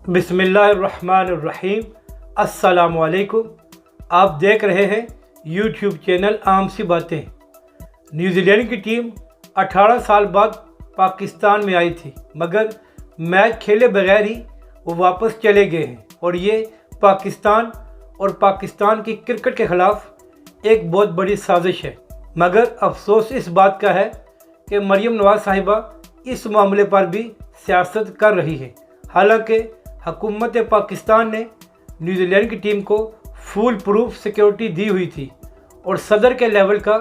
बिस्मिल्लाहिर्रहमानिर्रहीम। अस्सलाम वालेकुम। आप देख रहे हैं यूट्यूब चैनल आम सी बातें। न्यूजीलैंड की टीम 18 साल बाद पाकिस्तान में आई थी, मगर मैच खेले बगैर ही वो वापस चले गए हैं और ये पाकिस्तान और पाकिस्तान की क्रिकेट के ख़िलाफ़ एक बहुत बड़ी साजिश है। मगर अफसोस इस बात का है कि मरियम नवाज़ साहिबा इस मामले पर भी सियासत कर रही है। हालांकि हुकूमत पाकिस्तान ने न्यूजीलैंड की टीम को फुल प्रूफ सिक्योरिटी दी हुई थी और सदर के लेवल का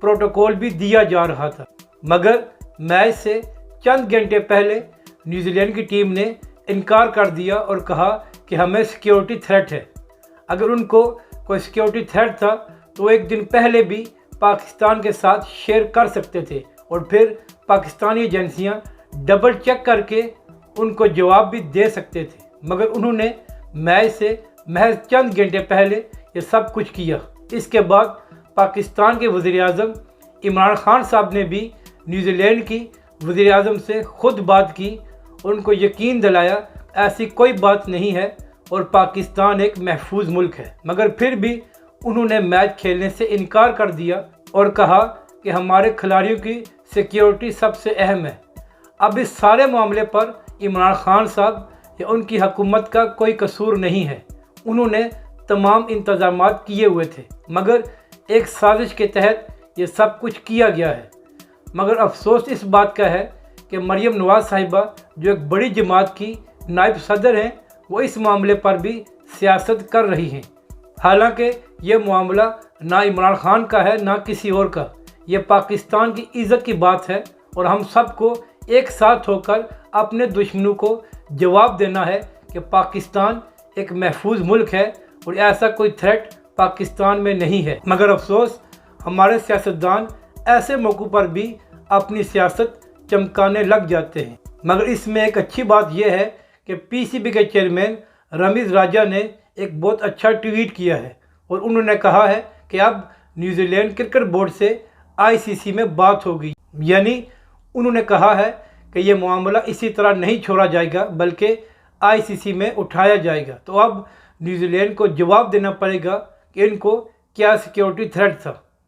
प्रोटोकॉल भी दिया जा रहा था, मगर मैच से चंद घंटे पहले न्यूजीलैंड की टीम ने इनकार कर दिया और कहा कि हमें सिक्योरिटी थ्रेट है। अगर उनको कोई सिक्योरिटी थ्रेट था तो एक दिन पहले भी पाकिस्तान के साथ शेयर कर सकते थे और फिर पाकिस्तानी एजेंसियां डबल चेक करके उनको जवाब भी दे सकते थे, मगर उन्होंने मैच से महज चंद घंटे पहले ये सब कुछ किया। इसके बाद पाकिस्तान के वज़ीर-ए-आज़म इमरान खान साहब ने भी न्यूजीलैंड की वज़ीर-ए-आज़म से ख़ुद बात की, उनको यकीन दिलाया ऐसी कोई बात नहीं है और पाकिस्तान एक महफूज मुल्क है। मगर फिर भी उन्होंने मैच खेलने से इनकार कर दिया और कहा कि हमारे खिलाड़ियों की सिक्योरिटी सबसे अहम है। अब इस सारे मामले पर इमरान खान साहब या उनकी हुकूमत का कोई कसूर नहीं है। उन्होंने तमाम इंतज़ामात किए हुए थे, मगर एक साजिश के तहत ये सब कुछ किया गया है। मगर अफसोस इस बात का है कि मरियम नवाज़ साहिबा जो एक बड़ी जमात की नायब सदर हैं, वो इस मामले पर भी सियासत कर रही हैं। हालांकि ये मामला ना इमरान खान का है ना किसी और का, ये पाकिस्तान की इज़्ज़त की बात है और हम सबको एक साथ होकर अपने दुश्मनों को जवाब देना है कि पाकिस्तान एक महफूज मुल्क है और ऐसा कोई थ्रेट पाकिस्तान में नहीं है। मगर अफसोस हमारे सियासतदान ऐसे मौक़ों पर भी अपनी सियासत चमकाने लग जाते हैं। मगर इसमें एक अच्छी बात यह है कि पीसीबी के चेयरमैन रमीज़ राजा ने एक बहुत अच्छा ट्वीट किया है और उन्होंने कहा है कि अब न्यूजीलैंड क्रिकेट बोर्ड से आईसीसी में बात होगी। यानी उन्होंने कहा है कि ये मामला इसी तरह नहीं छोड़ा जाएगा बल्कि आईसीसी में उठाया जाएगा। तो अब न्यूजीलैंड को जवाब देना पड़ेगा कि इनको क्या सिक्योरिटी थ्रेट था।